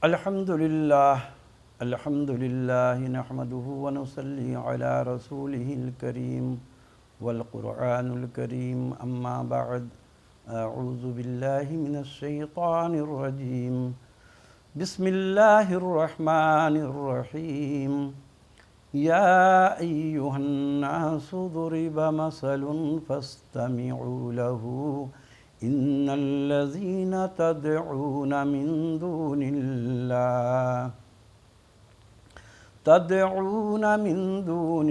الحمدللہ نحمدہ ونصلی علی رسولہ الکریم والقرآن الکریم اما بعد اعوذ باللہ من الشیطان الرجیم بسم اللہ الرحمن الرحیم یا ایہا الناس ضرب مثل فاستمعوا له ان الذین تدعون من دون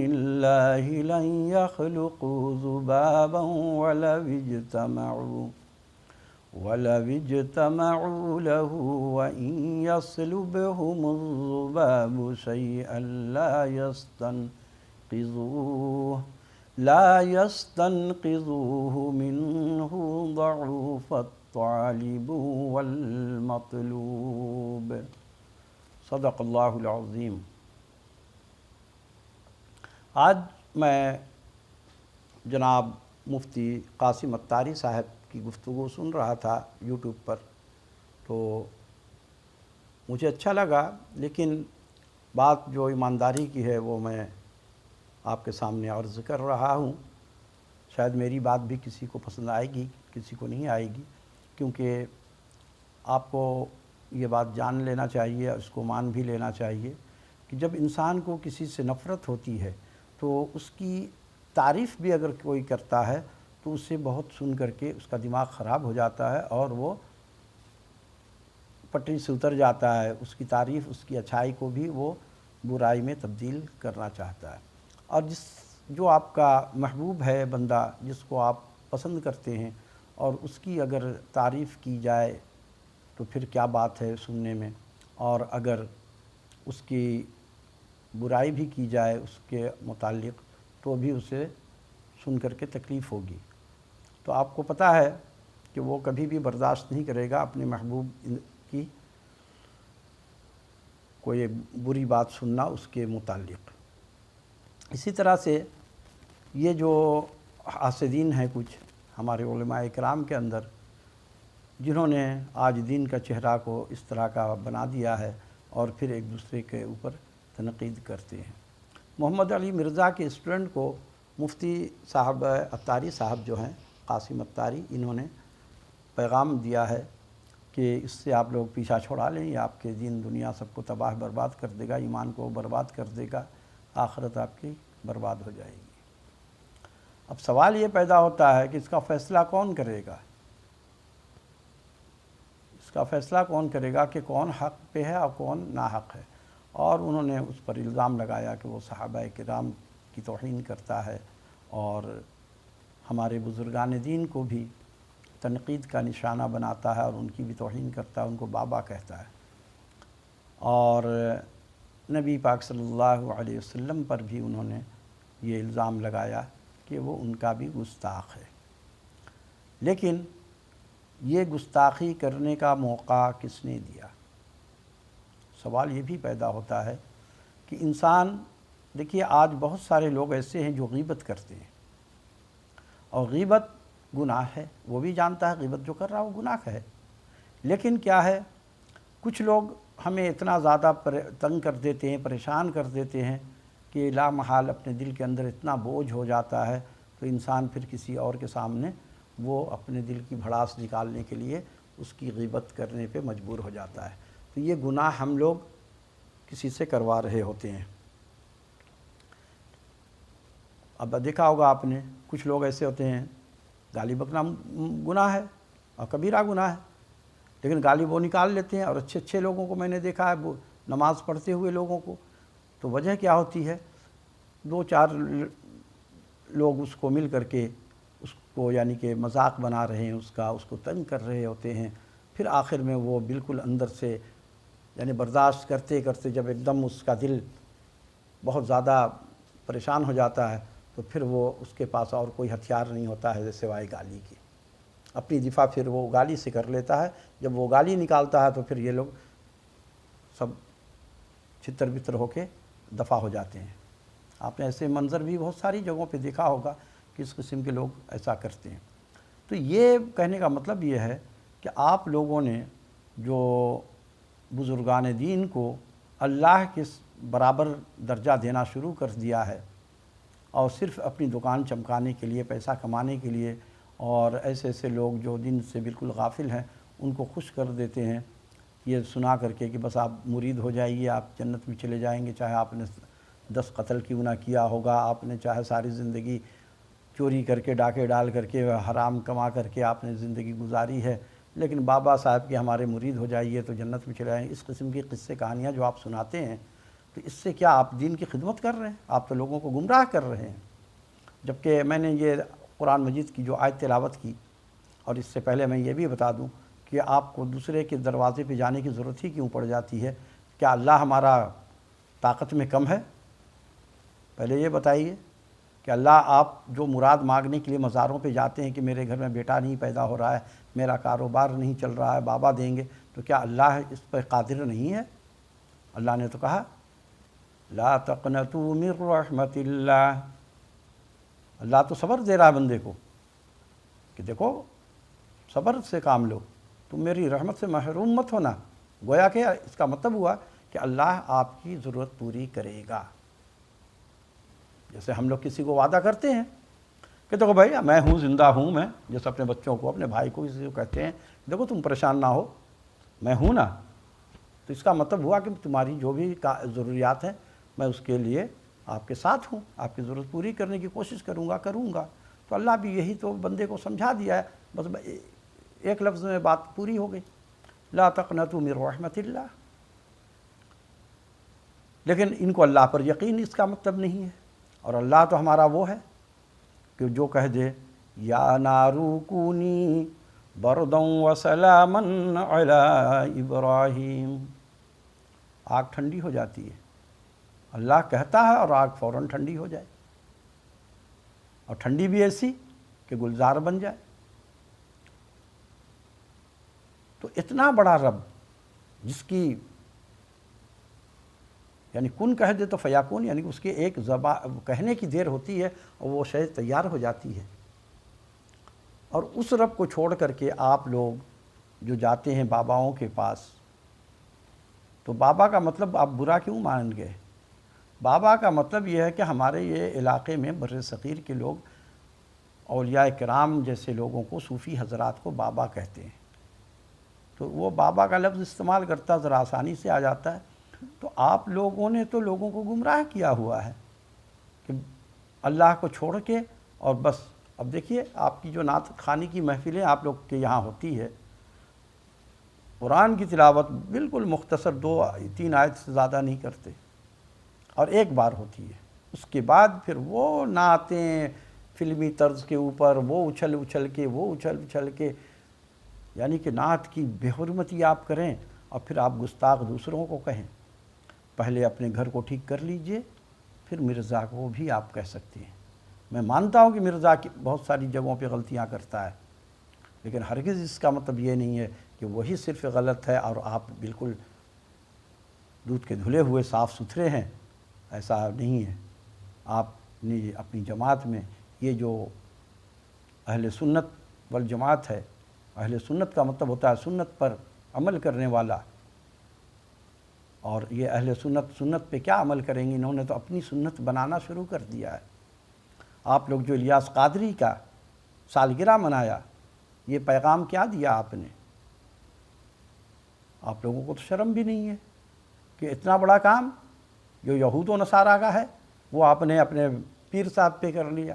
اللہ لن يخلقوا ذبابا ولو اجتمعوا له وإن يسلبهم الذباب شيئا لا يستنقذوه منه ضعف الطالب والمطلوب صدق اللہ العظیم۔ آج میں جناب مفتی قاسم اتاری صاحب کی گفتگو سن رہا تھا یوٹیوب پر، تو مجھے اچھا لگا، لیکن بات جو ایمانداری کی ہے وہ میں آپ کے سامنے عرض کر رہا ہوں۔ شاید میری بات بھی کسی کو پسند آئے گی، کسی کو نہیں آئے گی، کیونکہ آپ کو یہ بات جان لینا چاہیے، اس کو مان بھی لینا چاہیے کہ جب انسان کو کسی سے نفرت ہوتی ہے تو اس کی تعریف بھی اگر کوئی کرتا ہے تو اسے بہت سن کر کے اس کا دماغ خراب ہو جاتا ہے اور وہ پٹری سے اتر جاتا ہے، اس کی تعریف، اس کی اچھائی کو بھی وہ برائی میں تبدیل کرنا چاہتا ہے۔ اور جو آپ کا محبوب ہے بندہ، جس کو آپ پسند کرتے ہیں، اور اس کی اگر تعریف کی جائے تو پھر کیا بات ہے سننے میں، اور اگر اس کی برائی بھی کی جائے اس کے متعلق تو بھی اسے سن کر کے تکلیف ہوگی۔ تو آپ کو پتہ ہے کہ وہ کبھی بھی برداشت نہیں کرے گا اپنے محبوب کی کوئی بری بات سننا اس کے متعلق۔ اسی طرح سے یہ جو حاسدین ہیں کچھ ہمارے علماء اکرام کے اندر، جنہوں نے آج دین کا چہرہ کو اس طرح کا بنا دیا ہے اور پھر ایک دوسرے کے اوپر تنقید کرتے ہیں۔ محمد علی مرزا کے اسٹوڈنٹ کو مفتی صاحب اتاری صاحب جو ہیں، قاسم اتاری، انہوں نے پیغام دیا ہے کہ اس سے آپ لوگ پیچھا چھوڑا لیں، یہ آپ کے دین دنیا سب کو تباہ برباد کر دے گا، ایمان کو برباد کر دے گا، آخرت آپ کی برباد ہو جائے گی۔ اب سوال یہ پیدا ہوتا ہے کہ اس کا فیصلہ کون کرے گا؟ اس کا فیصلہ کون کرے گا کہ کون حق پہ ہے اور کون ناحق ہے؟ اور انہوں نے اس پر الزام لگایا کہ وہ صحابہ کرام کی توہین کرتا ہے اور ہمارے بزرگان دین کو بھی تنقید کا نشانہ بناتا ہے اور ان کی بھی توہین کرتا ہے، ان کو بابا کہتا ہے، اور نبی پاک صلی اللہ علیہ وسلم پر بھی انہوں نے یہ الزام لگایا کہ وہ ان کا بھی گستاخ ہے۔ لیکن یہ گستاخی کرنے کا موقع کس نے دیا؟ سوال یہ بھی پیدا ہوتا ہے کہ انسان، دیکھیے آج بہت سارے لوگ ایسے ہیں جو غیبت کرتے ہیں، اور غیبت گناہ ہے، وہ بھی جانتا ہے غیبت جو کر رہا وہ گناہ ہے، لیکن کیا ہے، کچھ لوگ ہمیں اتنا زیادہ تنگ کر دیتے ہیں، پریشان کر دیتے ہیں کہ لا محال اپنے دل کے اندر اتنا بوجھ ہو جاتا ہے تو انسان پھر کسی اور کے سامنے وہ اپنے دل کی بھڑاس نکالنے کے لیے اس کی غیبت کرنے پہ مجبور ہو جاتا ہے۔ تو یہ گناہ ہم لوگ کسی سے کروا رہے ہوتے ہیں۔ اب دیکھا ہوگا آپ نے، کچھ لوگ ایسے ہوتے ہیں، گالی بکنا گناہ ہے اور کبیرہ گناہ ہے، لیکن گالی وہ نکال لیتے ہیں، اور اچھے اچھے لوگوں کو میں نے دیکھا ہے، وہ نماز پڑھتے ہوئے لوگوں کو، تو وجہ کیا ہوتی ہے؟ دو چار لوگ اس کو مل کر کے اس کو یعنی کہ مذاق بنا رہے ہیں، اس کو تنگ کر رہے ہوتے ہیں، پھر آخر میں وہ بالکل اندر سے یعنی برداشت کرتے کرتے جب ایک دم اس کا دل بہت زیادہ پریشان ہو جاتا ہے تو پھر وہ اس کے پاس اور کوئی ہتھیار نہیں ہوتا ہے سوائے گالی کی۔ اپنی دفاع پھر وہ گالی سے کر لیتا ہے۔ جب وہ گالی نکالتا ہے تو پھر یہ لوگ سب چھتر بتر ہو کے دفع ہو جاتے ہیں۔ آپ نے ایسے منظر بھی بہت ساری جگہوں پہ دیکھا ہوگا کہ اس قسم کے لوگ ایسا کرتے ہیں۔ تو یہ کہنے کا مطلب یہ ہے کہ آپ لوگوں نے جو بزرگان دین کو اللہ کے برابر درجہ دینا شروع کر دیا ہے، اور صرف اپنی دکان چمکانے کے لیے، پیسہ کمانے کے لیے، اور ایسے ایسے لوگ جو دین سے بالکل غافل ہیں ان کو خوش کر دیتے ہیں یہ سنا کر کے کہ بس آپ مرید ہو جائیے، آپ جنت میں چلے جائیں گے، چاہے آپ نے 10 قتل کیوں نہ کیا ہوگا، آپ نے چاہے ساری زندگی چوری کر کے، ڈاکے ڈال کر کے، حرام کما کر کے آپ نے زندگی گزاری ہے، لیکن بابا صاحب کے ہمارے مرید ہو جائیے تو جنت میں چلے جائیں گے۔ اس قسم کی قصے کہانیاں جو آپ سناتے ہیں، تو اس سے کیا آپ دین کی خدمت کر رہے ہیں؟ آپ تو لوگوں کو گمراہ کر رہے ہیں۔ جبکہ میں نے یہ قرآن مجید کی جو آیت تلاوت کی، اور اس سے پہلے میں یہ بھی بتا دوں کہ آپ کو دوسرے کے دروازے پہ جانے کی ضرورت ہی کیوں پڑ جاتی ہے؟ کیا اللہ ہمارا طاقت میں کم ہے؟ پہلے یہ بتائیے کہ اللہ آپ جو مراد مانگنے کے لیے مزاروں پہ جاتے ہیں کہ میرے گھر میں بیٹا نہیں پیدا ہو رہا ہے، میرا کاروبار نہیں چل رہا ہے، بابا دیں گے، تو کیا اللہ اس پر قادر نہیں ہے؟ اللہ نے تو کہا لا تقنطوا من رحمت اللہ۔ اللہ تو صبر دے رہا ہے بندے کو کہ دیکھو صبر سے کام لو، تم میری رحمت سے محروم مت ہونا۔ گویا کہ اس کا مطلب ہوا کہ اللہ آپ کی ضرورت پوری کرے گا۔ جیسے ہم لوگ کسی کو وعدہ کرتے ہیں کہ دیکھو بھائی میں ہوں، زندہ ہوں، میں جیسے اپنے بچوں کو، اپنے بھائی کو، کسی کو کہتے ہیں دیکھو تم پریشان نہ ہو، میں ہوں نا، تو اس کا مطلب ہوا کہ تمہاری جو بھی ضروریات ہیں میں اس کے لیے آپ کے ساتھ ہوں، آپ کی ضرورت پوری کرنے کی کوشش کروں گا۔ تو اللہ بھی یہی تو بندے کو سمجھا دیا ہے، بس ایک لفظ میں بات پوری ہو گئی، لا تقنطوا من رحمت اللہ۔ لیکن ان کو اللہ پر یقین اس کا مطلب نہیں ہے، اور اللہ تو ہمارا وہ ہے کہ جو کہہ دے یا نارو کونی بردا وسلاما علی ابراہیم، آگ ٹھنڈی ہو جاتی ہے، اللہ کہتا ہے اور آگ فوراً ٹھنڈی ہو جائے، اور ٹھنڈی بھی ایسی کہ گلزار بن جائے۔ تو اتنا بڑا رب جس کی یعنی کن کہہ دے تو فیاکون، یعنی اس کے ایک زبان کہنے کی دیر ہوتی ہے اور وہ شے تیار ہو جاتی ہے۔ اور اس رب کو چھوڑ کر کے آپ لوگ جو جاتے ہیں باباؤں کے پاس، تو بابا کا مطلب آپ برا کیوں مان گئے؟ بابا کا مطلب یہ ہے کہ ہمارے یہ علاقے میں بر صغیر کے لوگ اولیاء کرام جیسے لوگوں کو، صوفی حضرات کو بابا کہتے ہیں، تو وہ بابا کا لفظ استعمال کرتا ذرا آسانی سے آ جاتا ہے۔ تو آپ لوگوں نے تو لوگوں کو گمراہ کیا ہوا ہے کہ اللہ کو چھوڑ کے، اور بس اب دیکھیے آپ کی جو نعت خوانی کی محفلیں آپ لوگ کے یہاں ہوتی ہے، قرآن کی تلاوت بالکل مختصر 2-3 آیت سے زیادہ نہیں کرتے، اور ایک بار ہوتی ہے، اس کے بعد پھر وہ نعتیں فلمی طرز کے اوپر، وہ اچھل اچھل کے یعنی کہ نعت کی بے حرمتی آپ کریں، اور پھر آپ گستاخ دوسروں کو کہیں۔ پہلے اپنے گھر کو ٹھیک کر لیجئے، پھر مرزا کو بھی آپ کہہ سکتے ہیں۔ میں مانتا ہوں کہ مرزا کی بہت ساری جگہوں پہ غلطیاں کرتا ہے، لیکن ہرگز اس کا مطلب یہ نہیں ہے کہ وہی صرف غلط ہے اور آپ بالکل دودھ کے دھلے ہوئے صاف ستھرے ہیں، ایسا نہیں ہے۔ آپ نے اپنی جماعت میں یہ جو اہل سنت والجماعت ہے، اہل سنت کا مطلب ہوتا ہے سنت پر عمل کرنے والا، اور یہ اہل سنت پہ کیا عمل کریں گے؟ انہوں نے تو اپنی سنت بنانا شروع کر دیا ہے۔ آپ لوگ جو الیاس قادری کا سالگرہ منایا، یہ پیغام کیا دیا آپ نے؟ آپ لوگوں کو تو شرم بھی نہیں ہے کہ اتنا بڑا کام جو یہود و نصارہ کا ہے وہ آپ نے اپنے پیر صاحب پہ کر لیا۔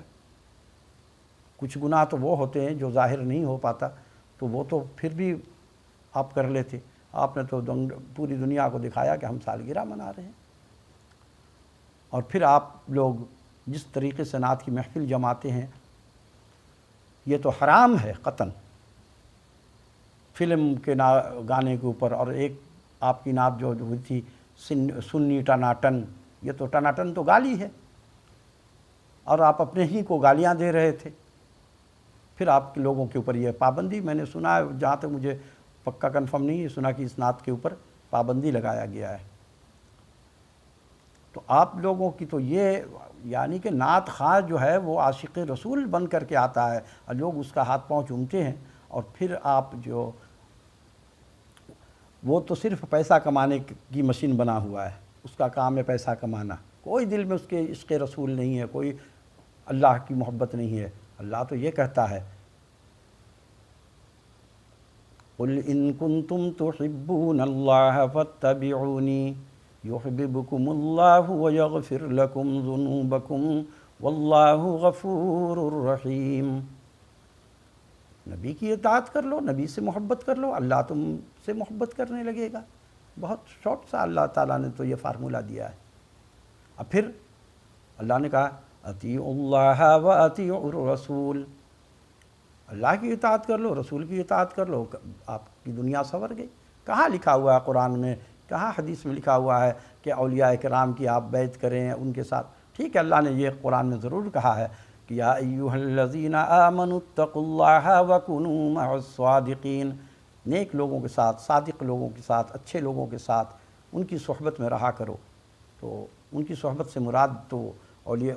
کچھ گناہ تو وہ ہوتے ہیں جو ظاہر نہیں ہو پاتا، تو وہ تو پھر بھی آپ کر لیتے۔ آپ نے تو پوری دنیا کو دکھایا کہ ہم سالگرہ منا رہے ہیں، اور پھر آپ لوگ جس طریقے سے نعت کی محفل جماتے ہیں، یہ تو حرام ہے قطعاً، فلم کے گانے کے اوپر۔ اور ایک آپ کی نعت جو ہوئی تھی سنی ٹناٹن، یہ تو ٹناٹن تو گالی ہے، اور آپ اپنے ہی کو گالیاں دے رہے تھے۔ پھر آپ کے لوگوں کے اوپر یہ پابندی، میں نے سنا ہے، جہاں تک مجھے پکا کنفرم نہیں ہے، سنا کہ اس نعت کے اوپر پابندی لگایا گیا ہے۔ تو آپ لوگوں کی تو یہ یعنی کہ نعت خواں جو ہے وہ عاشق رسول بن کر کے آتا ہے، اور لوگ اس کا ہاتھ پاؤں چومتے ہیں، اور پھر آپ جو وہ تو صرف پیسہ کمانے کی مشین بنا ہوا ہے، اس کا کام ہے پیسہ کمانا، کوئی دل میں اس کے عشق رسول نہیں ہے، کوئی اللہ کی محبت نہیں ہے۔ اللہ تو یہ کہتا ہے قُلْ إِن كُنتُمْ تُحِبُّونَ اللَّهَ فَاتَّبِعُونِي يُحْبِبْكُمُ اللَّهُ وَيَغْفِرْ لَكُمْ ذُنُوبَكُمْ وَاللَّهُ غَفُورٌ رَحِيمٌ۔ نبی کی اطاعت کر لو، نبی سے محبت کر لو، اللہ تم سے محبت کرنے لگے گا۔ بہت شارٹ سا اللہ تعالیٰ نے تو یہ فارمولہ دیا ہے۔ اب پھر اللہ نے کہا اطیعوا اللہ و اطیعوا الرسول، اللہ کی اطاعت کر لو، رسول کی اطاعت کر لو، آپ کی دنیا سنور گئی۔ کہاں لکھا ہوا ہے قرآن میں، کہاں حدیث میں لکھا ہوا ہے کہ اولیاء کرام کی آپ بیعت کریں ان کے ساتھ؟ ٹھیک ہے، اللہ نے یہ قرآن میں ضرور کہا ہے کہ یا ایھا الذین آمنوا اتقوا اللہ وکونوا مع الصادقین، نیک لوگوں کے ساتھ، صادق لوگوں کے ساتھ، اچھے لوگوں کے ساتھ ان کی صحبت میں رہا کرو۔ تو ان کی صحبت سے مراد تو اولیاء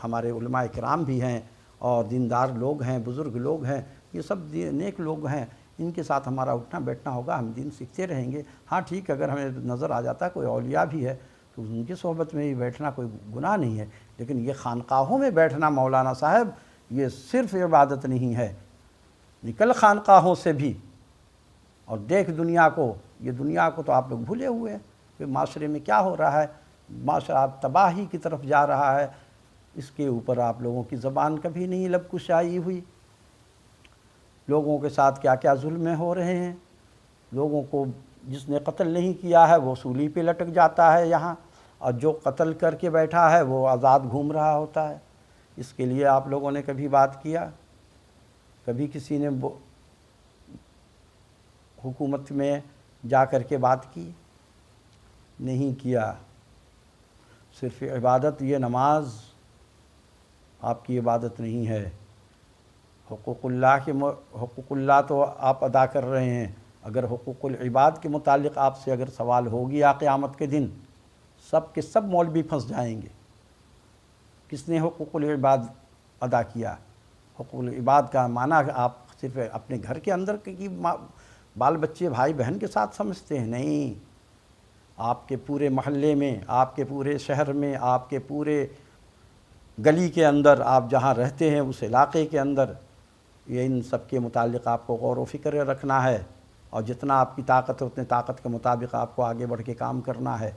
ہمارے علماء کرام بھی ہیں، اور دیندار لوگ ہیں، بزرگ لوگ ہیں، یہ سب نیک لوگ ہیں، ان کے ساتھ ہمارا اٹھنا بیٹھنا ہوگا، ہم دین سیکھتے رہیں گے۔ ہاں ٹھیک ہے، اگر ہمیں نظر آ جاتا ہے کوئی اولیاء بھی ہے تو ان کی صحبت میں ہی بیٹھنا کوئی گناہ نہیں ہے، لیکن یہ خانقاہوں میں بیٹھنا مولانا صاحب یہ صرف عبادت نہیں ہے۔ نکل خانقاہوں سے بھی اور دیکھ دنیا کو، یہ دنیا کو تو آپ لوگ بھولے ہوئے ہیں کہ معاشرے میں کیا ہو رہا ہے، معاشرہ تباہی کی طرف جا رہا ہے، اس کے اوپر آپ لوگوں کی زبان کبھی نہیں لب کشائی ہوئی۔ لوگوں کے ساتھ کیا کیا ظلمیں ہو رہے ہیں، لوگوں کو جس نے قتل نہیں کیا ہے وہ سولی پہ لٹک جاتا ہے یہاں، اور جو قتل کر کے بیٹھا ہے وہ آزاد گھوم رہا ہوتا ہے۔ اس کے لیے آپ لوگوں نے کبھی بات کیا؟ کبھی کسی نے حکومت میں جا کر کے بات کی؟ نہیں کیا۔ صرف عبادت، یہ نماز آپ کی عبادت نہیں ہے۔ حقوق اللہ تو آپ ادا کر رہے ہیں، اگر حقوق العباد کے متعلق آپ سے اگر سوال ہو گیا قیامت کے دن، سب کے سب مولوی پھنس جائیں گے۔ کس نے حقوق العباد ادا کیا؟ حقوق العباد کا معنی آپ صرف اپنے گھر کے اندر کی بال بچے بھائی بہن کے ساتھ سمجھتے ہیں؟ نہیں، آپ کے پورے محلے میں، آپ کے پورے شہر میں، آپ کے پورے گلی کے اندر، آپ جہاں رہتے ہیں اس علاقے کے اندر، یہ ان سب کے متعلق آپ کو غور و فکر رکھنا ہے، اور جتنا آپ کی طاقت ہے اتنے طاقت کے مطابق آپ کو آگے بڑھ کے کام کرنا ہے۔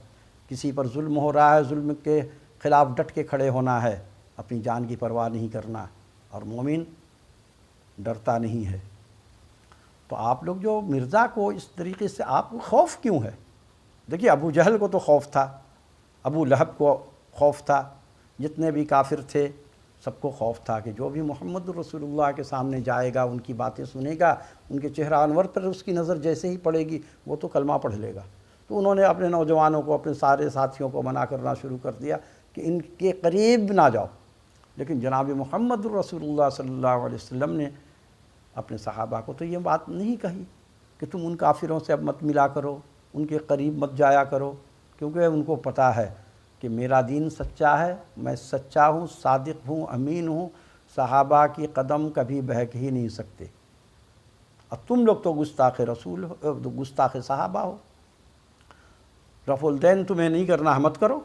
کسی پر ظلم ہو رہا ہے، ظلم کے خلاف ڈٹ کے کھڑے ہونا ہے، اپنی جان کی پرواہ نہیں کرنا، اور مومن ڈرتا نہیں ہے۔ تو آپ لوگ جو مرزا کو اس طریقے سے، آپ کو خوف کیوں ہے؟ دیکھیے ابو جہل کو تو خوف تھا، ابو لہب کو خوف تھا، جتنے بھی کافر تھے سب کو خوف تھا کہ جو بھی محمد رسول اللہ کے سامنے جائے گا، ان کی باتیں سنے گا، ان کے چہرہ انور پر اس کی نظر جیسے ہی پڑے گی وہ تو کلمہ پڑھ لے گا۔ تو انہوں نے اپنے نوجوانوں کو، اپنے سارے ساتھیوں کو منع کرنا شروع کر دیا کہ ان کے قریب نہ جاؤ۔ لیکن جناب محمد رسول اللہ صلی اللہ علیہ وسلم نے اپنے صحابہ کو تو یہ بات نہیں کہی کہ تم ان کافروں سے اب مت ملا کرو، ان کے قریب مت جایا کرو، کیونکہ ان کو پتہ ہے کہ میرا دین سچا ہے، میں سچا ہوں، صادق ہوں، امین ہوں، صحابہ کی قدم کبھی بہک ہی نہیں سکتے۔ اب تم لوگ تو گستاخ رسول ہو، گستاخ صحابہ ہو، رفع الدین تمہیں نہیں کرنا، مت کرو۔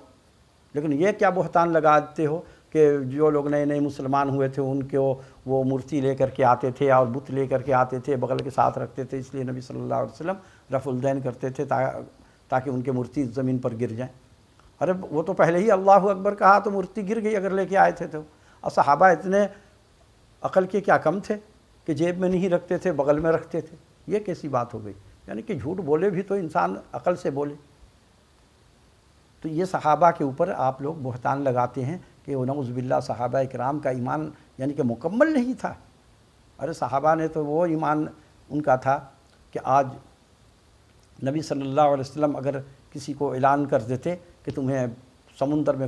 لیکن یہ کیا بہتان لگا دیتے ہو کہ جو لوگ نئے نئے مسلمان ہوئے تھے ان کو وہ مورتی لے کر کے آتے تھے اور بت لے کر کے آتے تھے، بغل کے ساتھ رکھتے تھے، اس لیے نبی صلی اللہ علیہ وسلم رفع الدین کرتے تھے تاکہ ان کے مورتی زمین پر گر جائیں۔ ارے وہ تو پہلے ہی اللہ اکبر کہا تو مورتی گر گئی اگر لے کے آئے تھے تو۔ اور صحابہ اتنے عقل کے کیا کم تھے کہ جیب میں نہیں رکھتے تھے، بغل میں رکھتے تھے؟ یہ کیسی بات ہو گئی؟ یعنی کہ جھوٹ بولے بھی تو انسان عقل سے بولے۔ تو یہ صحابہ کے اوپر آپ لوگ بہتان لگاتے ہیں کہ نعوذ باللہ صحابہ کرام کا ایمان یعنی کہ مکمل نہیں تھا۔ ارے صحابہ نے تو وہ ایمان ان کا تھا کہ آج نبی صلی اللہ علیہ وسلم اگر کسی کو اعلان کر دیتے کہ تمہیں سمندر میں